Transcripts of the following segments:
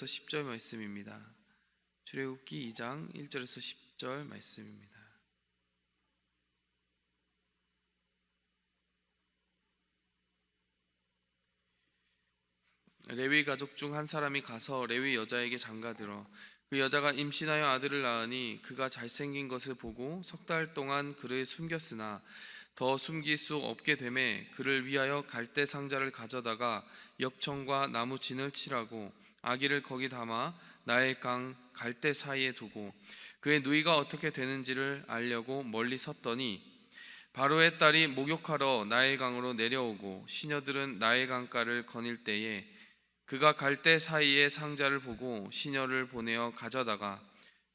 10절 말씀입니다. 출애굽기 2장 1절에서 10절 말씀입니다. 레위 가족 중 한 사람이 가서 레위 여자에게 장가들어 그 여자가 임신하여 아들을 낳으니 그가 잘생긴 것을 보고 석 달 동안 그를 숨겼으나 더 숨길 수 없게 되매 그를 위하여 갈대 상자를 가져다가 역청과 나무 진을 칠하고 아기를 거기 담아 나일강 갈대 사이에 두고 그의 누이가 어떻게 되는지를 알려고 멀리 섰더니 바로의 딸이 목욕하러 나일강으로 내려오고 시녀들은 나일강가를 거닐 때에 그가 갈대 사이에 상자를 보고 시녀를 보내어 가져다가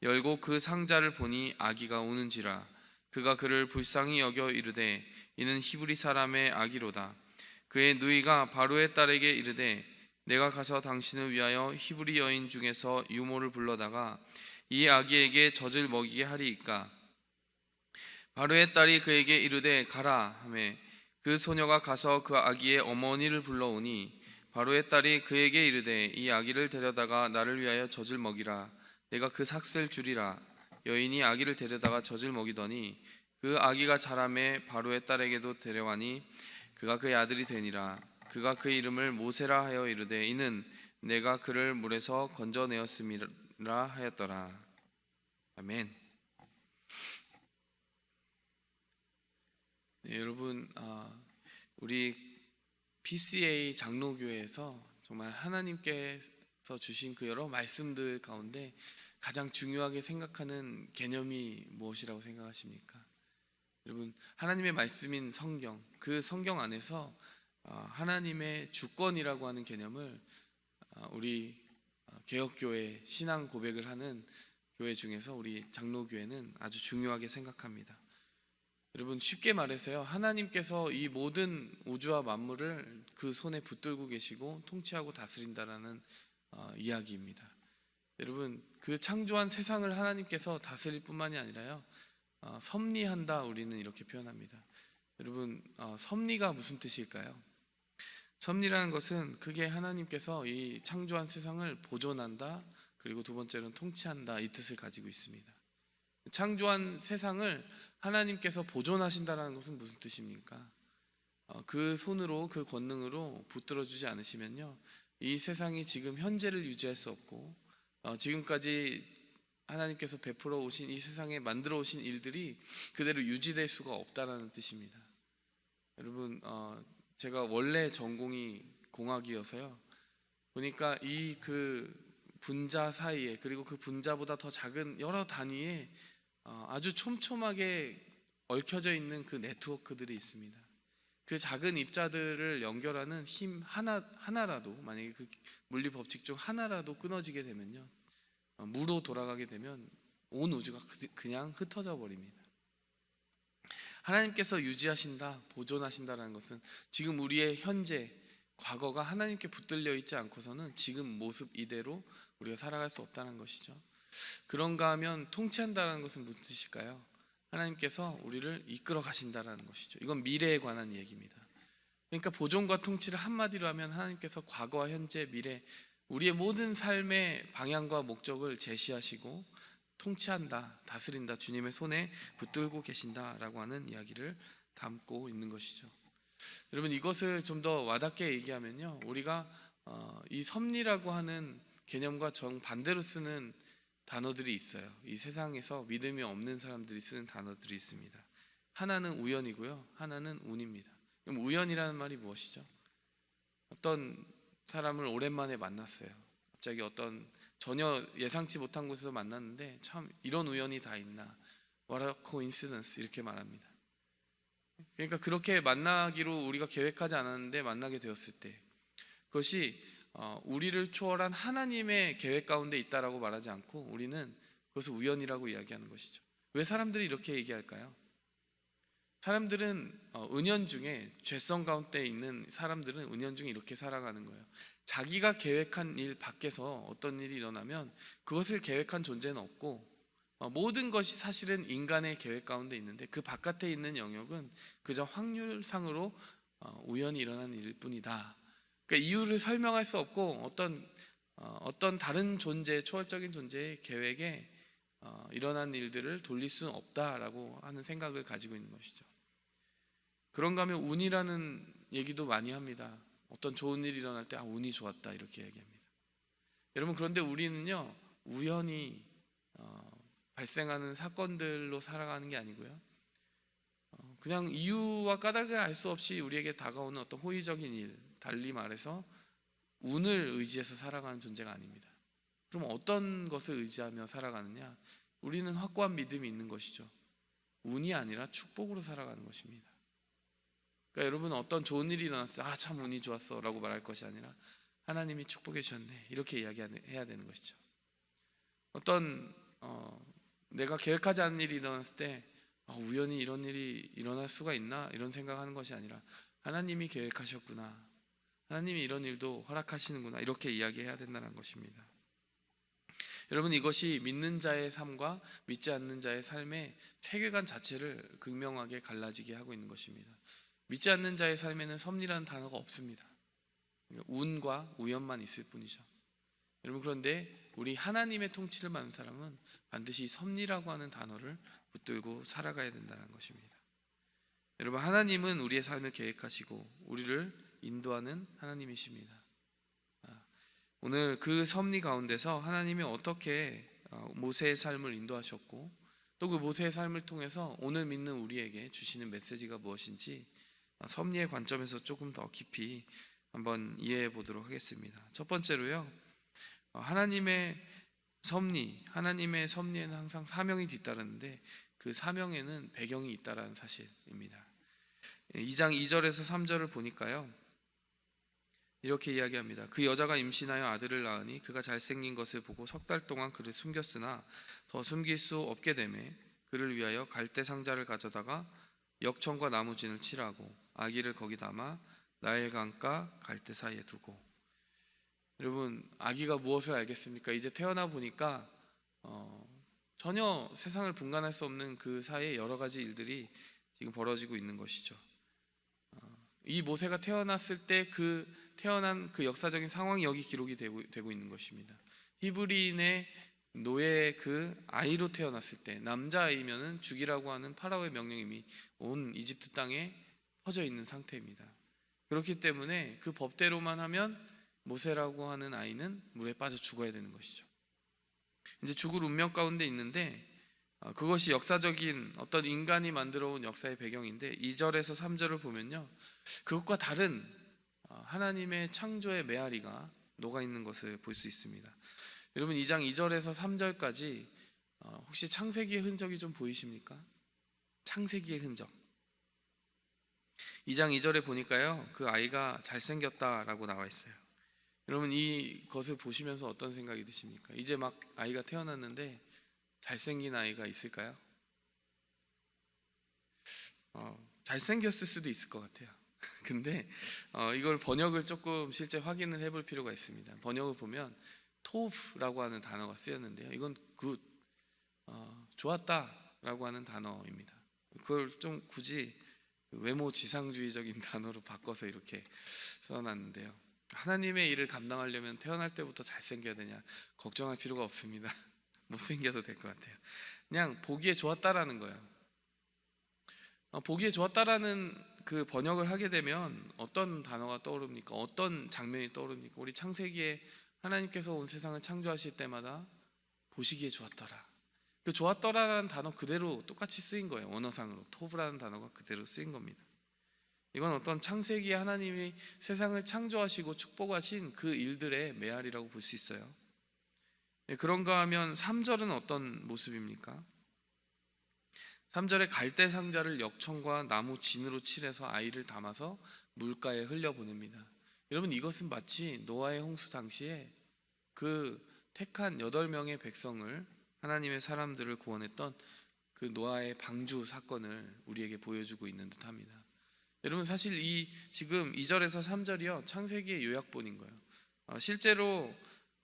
열고 그 상자를 보니 아기가 우는지라 그가 그를 불쌍히 여겨 이르되 이는 히브리 사람의 아기로다. 그의 누이가 바로의 딸에게 이르되 내가 가서 당신을 위하여 히브리 여인 중에서 유모를 불러다가 이 아기에게 젖을 먹이게 하리이까. 바로의 딸이 그에게 이르되 가라 하매 그 소녀가 가서 그 아기의 어머니를 불러오니 바로의 딸이 그에게 이르되 이 아기를 데려다가 나를 위하여 젖을 먹이라. 내가 그 삭슬 주리라. 여인이 아기를 데려다가 젖을 먹이더니 그 아기가 자라매 바로의 딸에게도 데려가니 그가 그의 아들이 되니라. 그가 그 이름을 모세라 하여 이르되 이는 내가 그를 물에서 건져내었음이라 하였더라. 아멘. 네, 여러분, 우리 PCA 장로교회에서 정말 하나님께서 주신 그 여러 말씀들 가운데 가장 중요하게 생각하는 개념이 무엇이라고 생각하십니까? 여러분, 하나님의 말씀인 성경, 그 성경 안에서 하나님의 주권이라고 하는 개념을 우리 개혁교회 신앙 고백을 하는 교회 중에서 우리 장로교회는 아주 중요하게 생각합니다. 여러분, 쉽게 말해서요, 하나님께서 이 모든 우주와 만물을 그 손에 붙들고 계시고 통치하고 다스린다라는 이야기입니다. 여러분, 그 창조한 세상을 하나님께서 다스릴 뿐만이 아니라요, 섭리한다, 우리는 이렇게 표현합니다. 여러분, 섭리가 무슨 뜻일까요? 섭리라는 것은 크게 하나님께서 이 창조한 세상을 보존한다, 그리고 두 번째로는 통치한다, 이 뜻을 가지고 있습니다. 창조한 세상을 하나님께서 보존하신다는 것은 무슨 뜻입니까? 그 손으로, 그 권능으로 붙들어주지 않으시면요, 이 세상이 지금 현재를 유지할 수 없고 지금까지 하나님께서 베풀어 오신 이 세상에 만들어 오신 일들이 그대로 유지될 수가 없다라는 뜻입니다. 여러분, 제가 원래 전공이 공학이어서요, 보니까 이 그 분자 사이에, 그리고 그 분자보다 더 작은 여러 단위에 아주 촘촘하게 얽혀져 있는 그 네트워크들이 있습니다. 그 작은 입자들을 연결하는 힘 하나라도, 만약에 그 물리 법칙 중 하나라도 끊어지게 되면요, 무로 돌아가게 되면 온 우주가 그냥 흩어져 버립니다. 하나님께서 유지하신다, 보존하신다라는 것은 지금 우리의 현재, 과거가 하나님께 붙들려 있지 않고서는 지금 모습 이대로 우리가 살아갈 수 없다는 것이죠. 그런가 하면 통치한다는 것은 무슨 뜻일까요? 하나님께서 우리를 이끌어 가신다는 것이죠. 이건 미래에 관한 얘기입니다. 그러니까 보존과 통치를 한마디로 하면 하나님께서 과거와 현재, 미래, 우리의 모든 삶의 방향과 목적을 제시하시고 통치한다, 다스린다, 주님의 손에 붙들고 계신다라고 하는 이야기를 담고 있는 것이죠. 여러분, 이것을 좀 더 와닿게 얘기하면요, 우리가 이 섭리라고 하는 개념과 정반대로 쓰는 단어들이 있어요. 이 세상에서 믿음이 없는 사람들이 쓰는 단어들이 있습니다. 하나는 우연이고요, 하나는 운입니다. 그럼 우연이라는 말이 무엇이죠? 어떤 사람을 오랜만에 만났어요. 갑자기 어떤 전혀 예상치 못한 곳에서 만났는데 참 이런 우연이 다 있나, What a coincidence, 이렇게 말합니다. 그러니까 그렇게 만나기로 우리가 계획하지 않았는데 만나게 되었을 때 그것이 우리를 초월한 하나님의 계획 가운데 있다라고 말하지 않고 우리는 그것을 우연이라고 이야기하는 것이죠. 왜 사람들이 이렇게 얘기할까요? 사람들은 은연중에, 죄성 가운데 있는 사람들은 은연중에 이렇게 살아가는 거예요. 자기가 계획한 일 밖에서 어떤 일이 일어나면 그것을 계획한 존재는 없고 모든 것이 사실은 인간의 계획 가운데 있는데 그 바깥에 있는 영역은 그저 확률상으로 우연히 일어난 일뿐이다. 그러니까 이유를 설명할 수 없고 어떤 어떤 다른 존재, 초월적인 존재의 계획에 일어난 일들을 돌릴 수는 없다라고 하는 생각을 가지고 있는 것이죠. 그런가 하면 운이라는 얘기도 많이 합니다. 어떤 좋은 일이 일어날 때 운이 좋았다 이렇게 얘기합니다. 여러분, 그런데 우리는요, 우연히 발생하는 사건들로 살아가는 게 아니고요, 그냥 이유와 까닭을 알 수 없이 우리에게 다가오는 어떤 호의적인 일, 달리 말해서 운을 의지해서 살아가는 존재가 아닙니다. 그럼 어떤 것을 의지하며 살아가느냐? 우리는 확고한 믿음이 있는 것이죠. 운이 아니라 축복으로 살아가는 것입니다. 그러니까 여러분, 어떤 좋은 일이 일어났어요. 참 운이 좋았어 라고 말할 것이 아니라 하나님이 축복해 주셨네 이렇게 이야기해야 되는 것이죠. 어떤 내가 계획하지 않은 일이 일어났을 때 우연히 이런 일이 일어날 수가 있나 이런 생각하는 것이 아니라 하나님이 계획하셨구나, 하나님이 이런 일도 허락하시는구나 이렇게 이야기해야 된다는 것입니다. 여러분, 이것이 믿는 자의 삶과 믿지 않는 자의 삶의 세계관 자체를 극명하게 갈라지게 하고 있는 것입니다. 믿지 않는 자의 삶에는 섭리라는 단어가 없습니다. 운과 우연만 있을 뿐이죠. 여러분, 그런데 우리 하나님의 통치를 받는 사람은 반드시 섭리라고 하는 단어를 붙들고 살아가야 된다는 것입니다. 여러분, 하나님은 우리의 삶을 계획하시고 우리를 인도하는 하나님이십니다. 오늘 그 섭리 가운데서 하나님이 어떻게 모세의 삶을 인도하셨고 또 그 모세의 삶을 통해서 오늘 믿는 우리에게 주시는 메시지가 무엇인지 섭리의 관점에서 조금 더 깊이 한번 이해해 보도록 하겠습니다. 첫 번째로요, 하나님의 섭리에는 항상 사명이 뒤따르는데 그 사명에는 배경이 있다라는 사실입니다. 2장 2절에서 3절을 보니까요, 이렇게 이야기합니다. 그 여자가 임신하여 아들을 낳으니 그가 잘생긴 것을 보고 석 달 동안 그를 숨겼으나 더 숨길 수 없게 되매 그를 위하여 갈대 상자를 가져다가 역청과 나무진을 칠하고 아기를 거기 담아 나일 강가 갈대 사이에 두고. 여러분, 아기가 무엇을 알겠습니까? 이제 태어나 보니까 전혀 세상을 분간할 수 없는 그 사이에 여러 가지 일들이 지금 벌어지고 있는 것이죠. 이 모세가 태어났을 때 태어난 그 역사적인 상황이 여기 기록이 되고 있는 것입니다. 히브리인의 노예 그 아이로 태어났을 때, 남자아이면은 죽이라고 하는 파라오의 명령이 이미 온 이집트 땅에 퍼져 있는 상태입니다. 그렇기 때문에 그 법대로만 하면 모세라고 하는 아이는 물에 빠져 죽어야 되는 것이죠. 이제 죽을 운명 가운데 있는데 그것이 역사적인 어떤 인간이 만들어 온 역사의 배경인데 2절에서 3절을 보면요, 그것과 다른 하나님의 창조의 메아리가 녹아있는 것을 볼 수 있습니다. 여러분, 2장 2절에서 3절까지 혹시 창세기의 흔적이 좀 보이십니까? 창세기의 흔적. 2장 2절에 보니까요, 그 아이가 잘생겼다라고 나와 있어요. 여러분, 이것을 보시면서 어떤 생각이 드십니까? 이제 막 아이가 태어났는데 잘생긴 아이가 있을까요? 잘생겼을 수도 있을 것 같아요. 근데 이걸 번역을 조금 실제 확인을 해볼 필요가 있습니다. 번역을 보면 토프라고 하는 단어가 쓰였는데요, 이건 굿, 좋았다라고 하는 단어입니다. 그걸 좀 굳이 외모 지상주의적인 단어로 바꿔서 이렇게 써놨는데요, 하나님의 일을 감당하려면 태어날 때부터 잘생겨야 되냐? 걱정할 필요가 없습니다. 못생겨도 될 것 같아요. 그냥 보기에 좋았다라는 거예요. 보기에 좋았다라는 그 번역을 하게 되면 어떤 단어가 떠오릅니까? 어떤 장면이 떠오릅니까? 우리 창세기에 하나님께서 온 세상을 창조하실 때마다 보시기에 좋았더라. 그 좋았더라라는 단어 그대로 똑같이 쓰인 거예요. 원어상으로 토브라는 단어가 그대로 쓰인 겁니다. 이건 어떤 창세기에 하나님이 세상을 창조하시고 축복하신 그 일들의 메아리라고 볼 수 있어요. 그런가 하면 3절은 어떤 모습입니까? 3절에 갈대 상자를 역청과 나무 진으로 칠해서 아이를 담아서 물가에 흘려보냅니다. 여러분, 이것은 마치 노아의 홍수 당시에 그 택한 8명의 백성을, 하나님의 사람들을 구원했던 그 노아의 방주 사건을 우리에게 보여주고 있는 듯합니다. 여러분, 사실 지금 2절에서 3절이요, 창세기의 요약본인 거예요. 실제로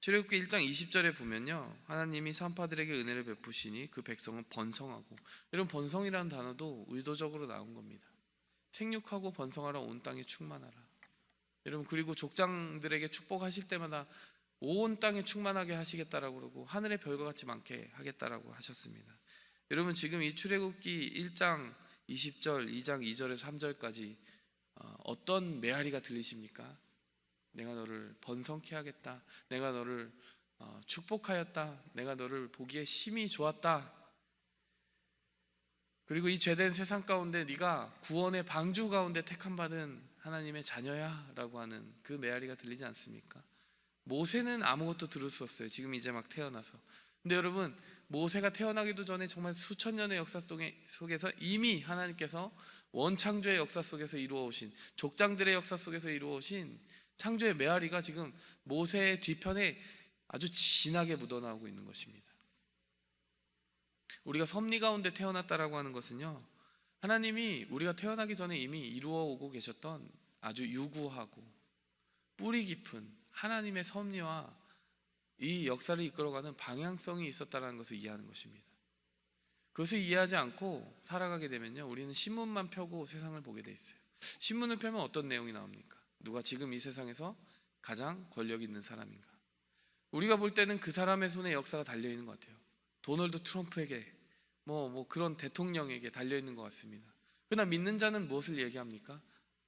출애굽기 1장 20절에 보면요, 하나님이 산파들에게 은혜를 베푸시니 그 백성은 번성하고, 여러분, 번성이라는 단어도 의도적으로 나온 겁니다. 생육하고 번성하라, 온 땅에 충만하라. 여러분, 그리고 족장들에게 축복하실 때마다 온 땅에 충만하게 하시겠다라고 그러고 하늘의 별과 같이 많게 하겠다라고 하셨습니다. 여러분, 지금 이 출애굽기 1장 20절, 2장 2절에서 3절까지 어떤 메아리가 들리십니까? 내가 너를 번성케 하겠다. 내가 너를 축복하였다. 내가 너를 보기에 심히 좋았다. 그리고 이 죄된 세상 가운데 네가 구원의 방주 가운데 택함받은 하나님의 자녀야 라고 하는 그 메아리가 들리지 않습니까? 모세는 아무것도 들을 수 없어요. 지금 이제 막 태어나서. 근데 여러분, 모세가 태어나기도 전에 정말 수천 년의 역사 속에서 이미 하나님께서 원창조의 역사 속에서 이루어오신, 족장들의 역사 속에서 이루어오신 창조의 메아리가 지금 모세의 뒤편에 아주 진하게 묻어나오고 있는 것입니다. 우리가 섭리 가운데 태어났다라고 하는 것은요, 하나님이 우리가 태어나기 전에 이미 이루어 오고 계셨던 아주 유구하고 뿌리 깊은 하나님의 섭리와 이 역사를 이끌어가는 방향성이 있었다는 것을 이해하는 것입니다. 그것을 이해하지 않고 살아가게 되면요, 우리는 신문만 펴고 세상을 보게 돼 있어요. 신문을 펴면 어떤 내용이 나옵니까? 누가 지금 이 세상에서 가장 권력 있는 사람인가? 우리가 볼 때는 그 사람의 손에 역사가 달려 있는 것 같아요. 도널드 트럼프에게 그런 대통령에게 달려 있는 것 같습니다. 그러나 믿는 자는 무엇을 얘기합니까?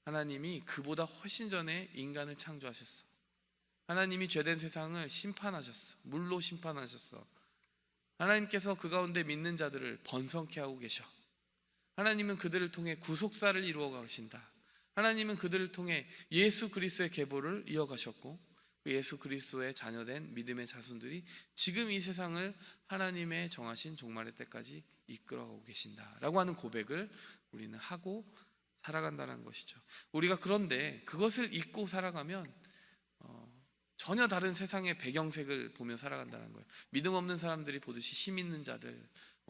하나님이 그보다 훨씬 전에 인간을 창조하셨어. 하나님이 죄된 세상을 심판하셨어. 물로 심판하셨어. 하나님께서 그 가운데 믿는 자들을 번성케 하고 계셔. 하나님은 그들을 통해 구속사를 이루어 가신다. 하나님은 그들을 통해 예수 그리스도의 계보를 이어가셨고, 그 예수 그리스도의 자녀된 믿음의 자손들이 지금 이 세상을 하나님의 정하신 종말의 때까지 이끌어가고 계신다라고 하는 고백을 우리는 하고 살아간다는 것이죠. 우리가 그런데 그것을 잊고 살아가면 전혀 다른 세상의 배경색을 보며 살아간다는 거예요. 믿음 없는 사람들이 보듯이 힘 있는 자들,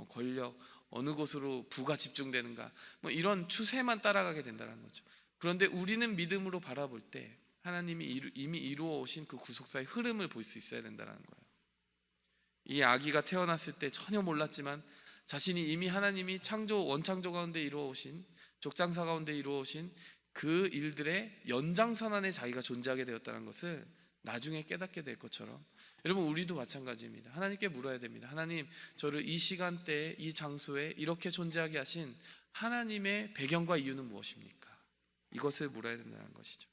권력, 어느 곳으로 부가 집중되는가, 이런 추세만 따라가게 된다는 거죠. 그런데 우리는 믿음으로 바라볼 때 하나님이 이미 이루어 오신 그 구속사의 흐름을 볼 수 있어야 된다는 거예요. 이 아기가 태어났을 때 전혀 몰랐지만 자신이 이미 하나님이 원창조 가운데 이루어 오신, 족장사 가운데 이루어 오신 그 일들의 연장선 안에 자기가 존재하게 되었다는 것을 나중에 깨닫게 될 것처럼, 여러분, 우리도 마찬가지입니다. 하나님께 물어야 됩니다. 하나님, 저를 이 시간대에 이 장소에 이렇게 존재하게 하신 하나님의 배경과 이유는 무엇입니까? 이것을 물어야 된다는 것이죠.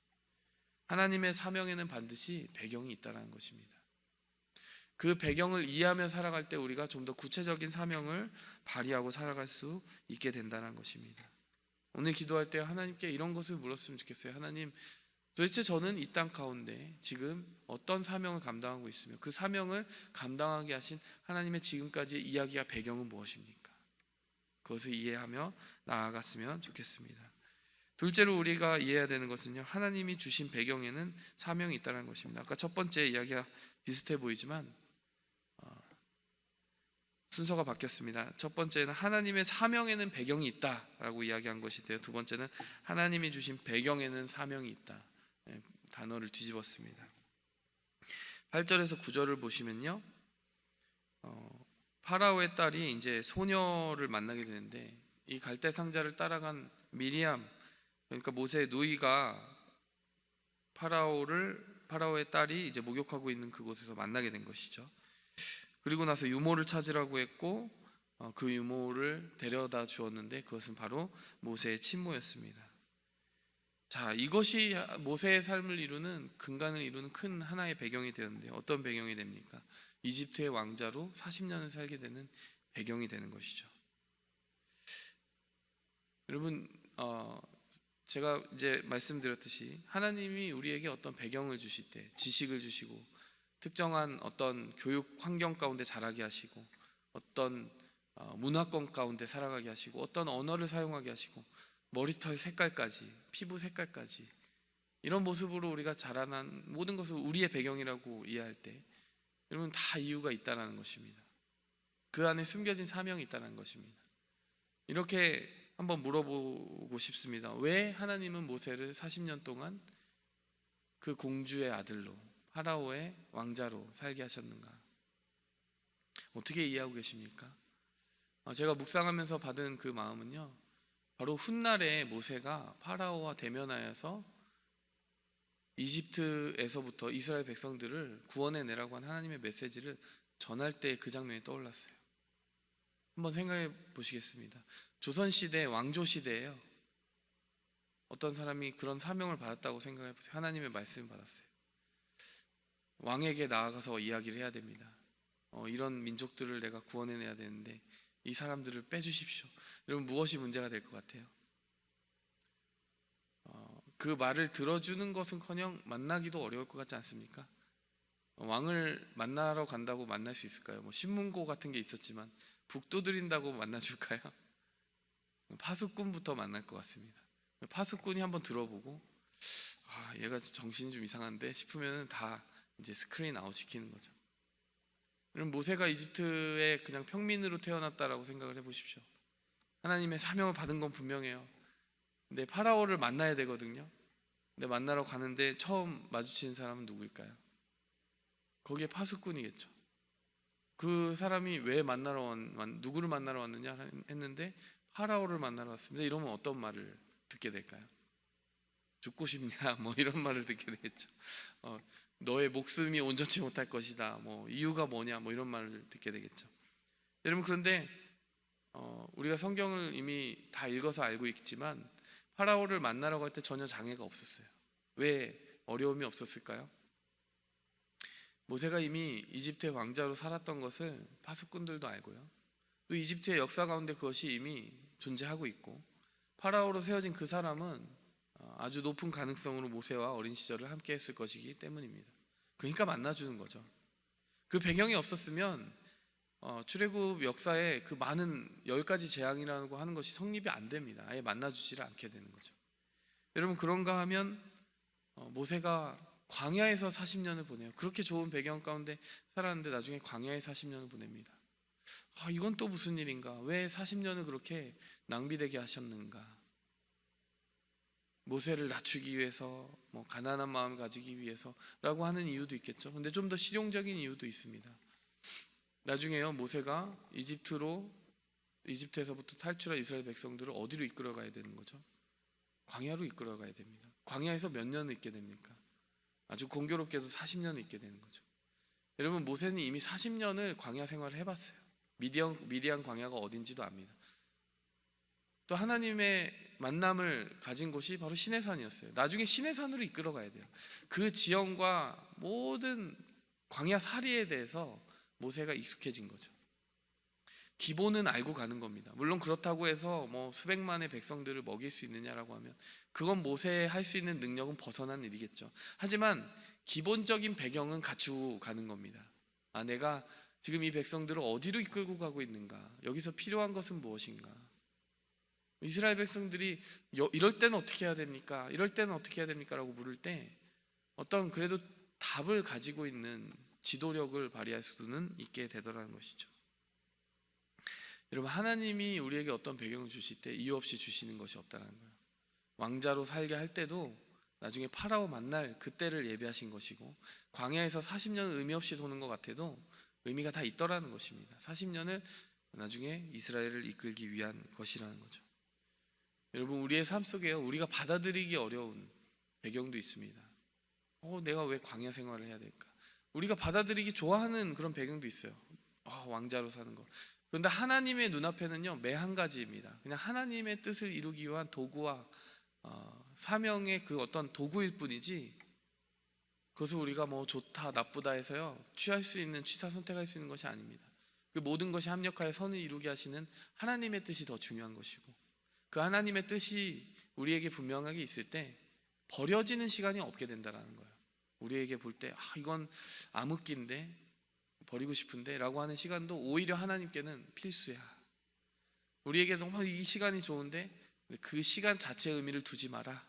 하나님의 사명에는 반드시 배경이 있다는 것입니다. 그 배경을 이해하며 살아갈 때 우리가 좀 더 구체적인 사명을 발휘하고 살아갈 수 있게 된다는 것입니다. 오늘 기도할 때 하나님께 이런 것을 물었으면 좋겠어요. 하나님, 도대체 저는 이 땅 가운데 지금 어떤 사명을 감당하고 있으며 그 사명을 감당하게 하신 하나님의 지금까지의 이야기와 배경은 무엇입니까? 그것을 이해하며 나아갔으면 좋겠습니다. 둘째로 우리가 이해해야 되는 것은요, 하나님이 주신 배경에는 사명이 있다는 것입니다. 아까 첫 번째 이야기가 비슷해 보이지만 순서가 바뀌었습니다. 첫 번째는 하나님의 사명에는 배경이 있다라고 이야기한 것인데요, 두 번째는 하나님이 주신 배경에는 사명이 있다. 단어를 뒤집었습니다. 8절에서 9절을 보시면요, 파라오의 딸이 이제 소녀를 만나게 되는데, 이 갈대 상자를 따라간 미리암, 그러니까 모세의 누이가 파라오의 딸이 이제 목욕하고 있는 그곳에서 만나게 된 것이죠. 그리고 나서 유모를 찾으라고 했고, 그 유모를 데려다 주었는데 그것은 바로 모세의 친모였습니다. 자, 이것이 모세의 삶을 이루는, 근간을 이루는 큰 하나의 배경이 되었는데, 어떤 배경이 됩니까? 이집트의 왕자로 40년을 살게 되는 배경이 되는 것이죠. 여러분, 제가 이제 말씀드렸듯이 하나님이 우리에게 어떤 배경을 주실 때, 지식을 주시고 특정한 어떤 교육 환경 가운데 자라게 하시고, 어떤 문화권 가운데 살아가게 하시고, 어떤 언어를 사용하게 하시고, 머리털 색깔까지, 피부 색깔까지, 이런 모습으로 우리가 자라난 모든 것을 우리의 배경이라고 이해할 때, 여러분, 다 이유가 있다는 것입니다. 그 안에 숨겨진 사명이 있다는 것입니다. 이렇게 한번 물어보고 싶습니다. 왜 하나님은 모세를 40년 동안 그 공주의 아들로, 파라오의 왕자로 살게 하셨는가? 어떻게 이해하고 계십니까? 제가 묵상하면서 받은 그 마음은요, 바로 훗날에 모세가 파라오와 대면하여서 이집트에서부터 이스라엘 백성들을 구원해 내라고 한 하나님의 메시지를 전할 때 그 장면이 떠올랐어요. 한번 생각해 보시겠습니다. 조선시대 왕조 시대예요. 어떤 사람이 그런 사명을 받았다고 생각해 보세요. 하나님의 말씀을 받았어요. 왕에게 나아가서 이야기를 해야 됩니다. 이런 민족들을 내가 구원해내야 되는데 이 사람들을 빼주십시오. 여러분, 무엇이 문제가 될 것 같아요? 그 말을 들어주는 것은커녕 만나기도 어려울 것 같지 않습니까? 왕을 만나러 간다고 만날 수 있을까요? 신문고 같은 게 있었지만 북 두드린다고 만나줄까요? 파수꾼부터 만날 것 같습니다. 파수꾼이 한번 들어보고 얘가 정신이 좀 이상한데 싶으면 다 이제 스크린 아웃 시키는 거죠. 그럼 모세가 이집트에 그냥 평민으로 태어났다라고 생각을 해보십시오. 하나님의 사명을 받은 건 분명해요. 근데 파라오를 만나야 되거든요. 근데 만나러 가는데 처음 마주치는 사람은 누구일까요? 거기에 파수꾼이겠죠. 그 사람이 왜 누구를 만나러 왔느냐 했는데 파라오를 만나러 왔습니다. 이러면 어떤 말을 듣게 될까요? 죽고 싶냐 이런 말을 듣게 되겠죠. 너의 목숨이 온전치 못할 것이다. 이유가 뭐냐 이런 말을 듣게 되겠죠. 여러분, 그런데 우리가 성경을 이미 다 읽어서 알고 있지만 파라오를 만나러 갈 때 전혀 장애가 없었어요. 왜 어려움이 없었을까요? 모세가 이미 이집트의 왕자로 살았던 것을 파수꾼들도 알고요. 또 이집트의 역사 가운데 그것이 이미 존재하고 있고 파라오로 세워진 그 사람은 아주 높은 가능성으로 모세와 어린 시절을 함께 했을 것이기 때문입니다. 그러니까 만나주는 거죠. 그 배경이 없었으면 출애굽 역사에 그 많은 10가지 재앙이라고 하는 것이 성립이 안 됩니다. 아예 만나주지를 않게 되는 거죠. 여러분, 그런가 하면 모세가 광야에서 40년을 보내요. 그렇게 좋은 배경 가운데 살았는데 나중에 광야에 40년을 보냅니다. 이건 또 무슨 일인가? 왜 40년을 그렇게 낭비되게 하셨는가? 모세를 낮추기 위해서, 가난한 마음을 가지기 위해서라고 하는 이유도 있겠죠. 근데 좀 더 실용적인 이유도 있습니다. 나중에요, 모세가 이집트에서부터 탈출한 이스라엘 백성들을 어디로 이끌어 가야 되는 거죠? 광야로 이끌어 가야 됩니다. 광야에서 몇 년을 있게 됩니까? 아주 공교롭게도 40년을 있게 되는 거죠. 여러분, 모세는 이미 40년을 광야 생활을 해봤어요. 미디안 광야가 어딘지도 압니다. 또 하나님의 만남을 가진 곳이 바로 시내산이었어요. 나중에 시내산으로 이끌어 가야 돼요. 그 지형과 모든 광야 사리에 대해서 모세가 익숙해진 거죠. 기본은 알고 가는 겁니다. 물론 그렇다고 해서 수백만의 백성들을 먹일 수 있느냐라고 하면 그건 모세의 할 수 있는 능력은 벗어난 일이겠죠. 하지만 기본적인 배경은 갖추고 가는 겁니다. 내가 지금 이 백성들을 어디로 이끌고 가고 있는가? 여기서 필요한 것은 무엇인가? 이스라엘 백성들이 이럴 때는 어떻게 해야 됩니까? 이럴 때는 어떻게 해야 됩니까? 라고 물을 때 어떤 그래도 답을 가지고 있는 지도력을 발휘할 수는 있게 되더라는 것이죠. 여러분, 하나님이 우리에게 어떤 배경을 주실 때 이유 없이 주시는 것이 없다는 거예요. 왕자로 살게 할 때도 나중에 파라오 만날 그때를 예비하신 것이고, 광야에서 40년은 의미 없이 도는 것 같아도 의미가 다 있더라는 것입니다. 40년을 나중에 이스라엘을 이끌기 위한 것이라는 거죠. 여러분, 우리의 삶 속에요, 우리가 받아들이기 어려운 배경도 있습니다. 내가 왜 광야 생활을 해야 될까? 우리가 받아들이기 좋아하는 그런 배경도 있어요. 왕자로 사는 거. 그런데 하나님의 눈앞에는요, 매 한 가지입니다. 그냥 하나님의 뜻을 이루기 위한 도구와 사명의 그 어떤 도구일 뿐이지, 그것을 우리가 좋다 나쁘다 해서요 취할 수 있는, 취사 선택할 수 있는 것이 아닙니다. 그 모든 것이 합력하여 선을 이루게 하시는 하나님의 뜻이 더 중요한 것이고, 그 하나님의 뜻이 우리에게 분명하게 있을 때 버려지는 시간이 없게 된다는 거예요. 우리에게 볼 때 이건 암흑기인데 버리고 싶은데 라고 하는 시간도 오히려 하나님께는 필수야. 우리에게 정말 이 시간이 좋은데 그 시간 자체의 의미를 두지 마라.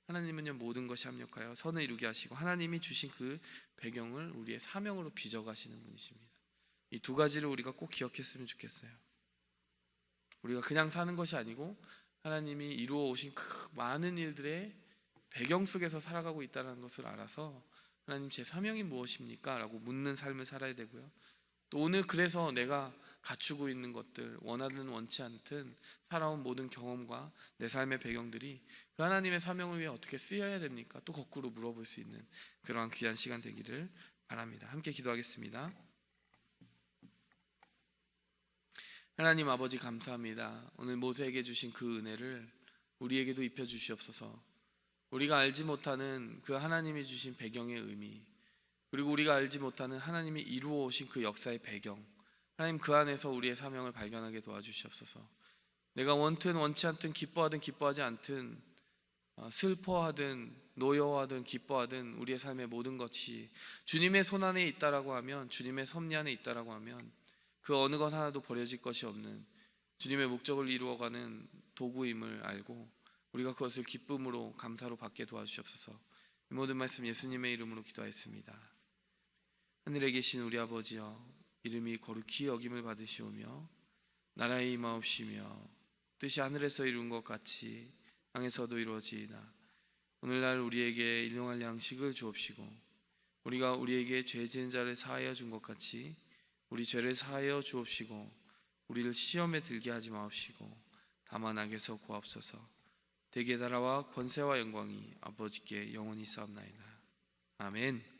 하나님은요, 모든 것이 합력하여 선을 이루게 하시고 하나님이 주신 그 배경을 우리의 사명으로 빚어가시는 분이십니다. 이 두 가지를 우리가 꼭 기억했으면 좋겠어요. 우리가 그냥 사는 것이 아니고 하나님이 이루어 오신 그 많은 일들의 배경 속에서 살아가고 있다는 것을 알아서 하나님, 제 사명이 무엇입니까? 라고 묻는 삶을 살아야 되고요. 또 오늘 그래서 내가 갖추고 있는 것들, 원하든 원치 않든 살아온 모든 경험과 내 삶의 배경들이 그 하나님의 사명을 위해 어떻게 쓰여야 됩니까? 또 거꾸로 물어볼 수 있는 그러한 귀한 시간 되기를 바랍니다. 함께 기도하겠습니다. 하나님 아버지 감사합니다. 오늘 모세에게 주신 그 은혜를 우리에게도 입혀 주시옵소서. 우리가 알지 못하는 그 하나님이 주신 배경의 의미, 그리고 우리가 알지 못하는 하나님이 이루어 오신 그 역사의 배경, 하나님 그 안에서 우리의 사명을 발견하게 도와주시옵소서. 내가 원튼 원치 않든 기뻐하든 기뻐하지 않든 슬퍼하든 노여워하든 기뻐하든 우리의 삶의 모든 것이 주님의 손안에 있다라고 하면, 주님의 섭리 안에 있다라고 하면 그 어느 것 하나도 버려질 것이 없는 주님의 목적을 이루어가는 도구임을 알고 우리가 그것을 기쁨으로 감사로 받게 도와주시옵소서. 이 모든 말씀 예수님의 이름으로 기도하였습니다. 하늘에 계신 우리 아버지여, 이름이 거룩히 여김을 받으시오며 나라의 임하옵시며 뜻이 하늘에서 이룬 것 같이 땅에서도 이루어지이다. 오늘날 우리에게 일용할 양식을 주옵시고 우리가 우리에게 죄 지은 자를 사하여 준 것 같이 우리 죄를 사하여 주옵시고 우리를 시험에 들게 하지 마옵시고 다만 악에서 구하옵소서. 대개 나라와 권세와 영광이 아버지께 영원히 싸움나이다. 아멘.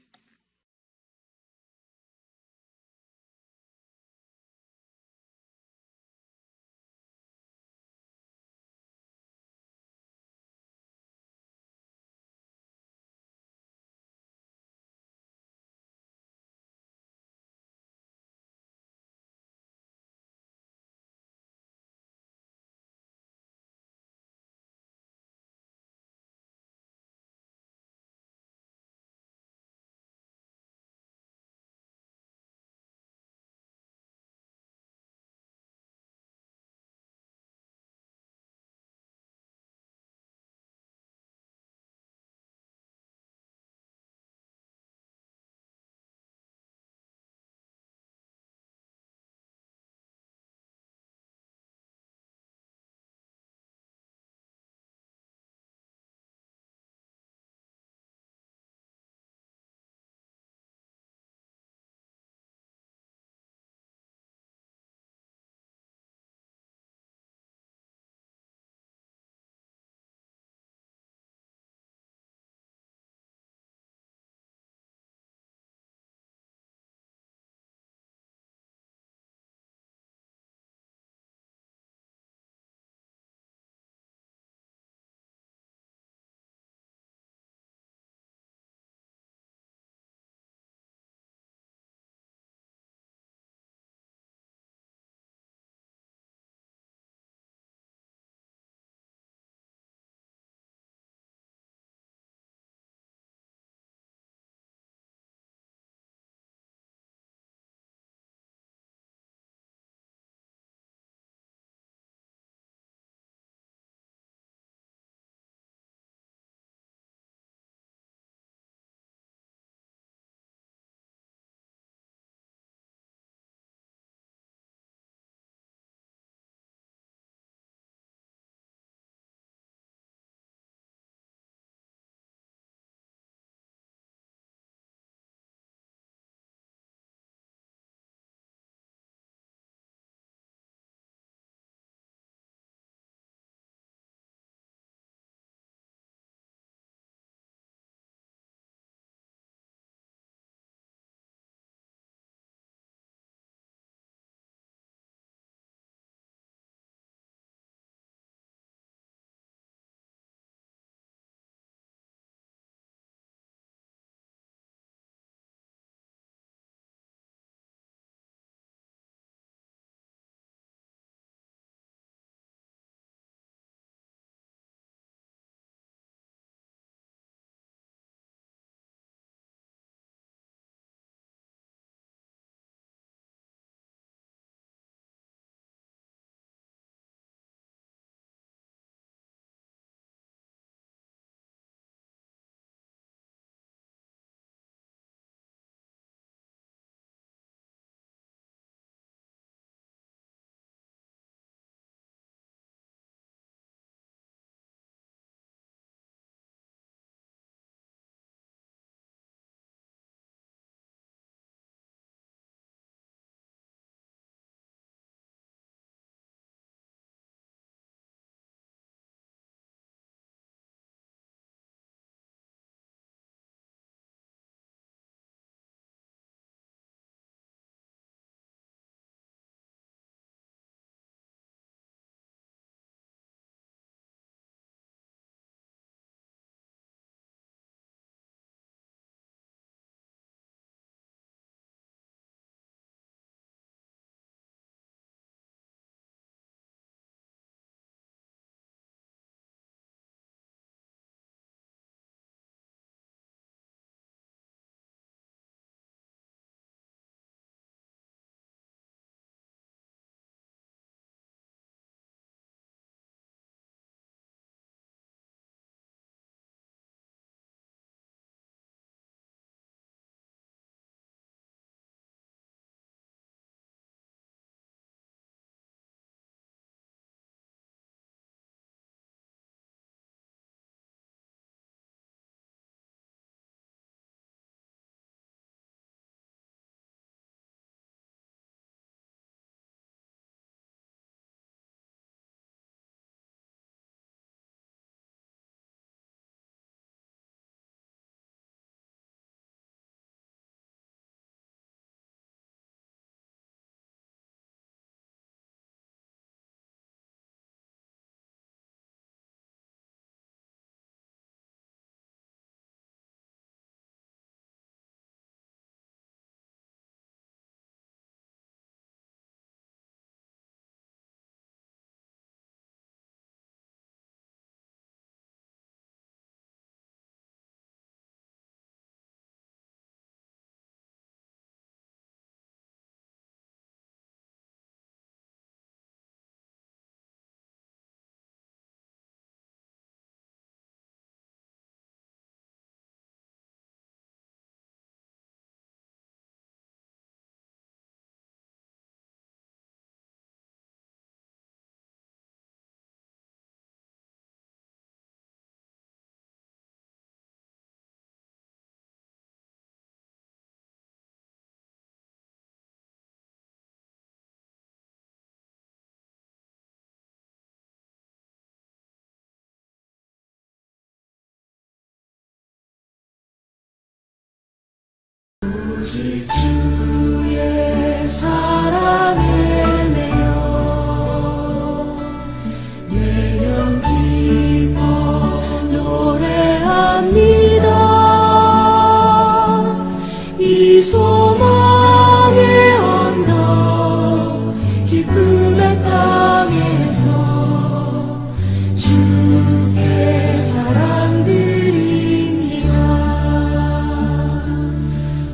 오직 주의 사랑에 매여 내 영 기뻐 노래합니다. 이 소망의 언덕 기쁨의 땅에서 주께 사랑 드립니다.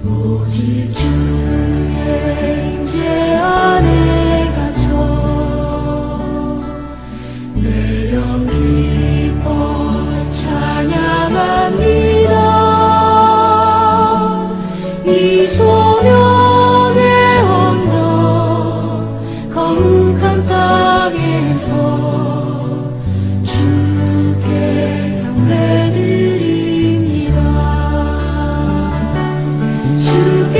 오직 주의 임재 안에 갇혀 내 영 기뻐 찬양합니다. 이 소명의 언덕 거룩한 땅에서 주께 경배드립니다. 주께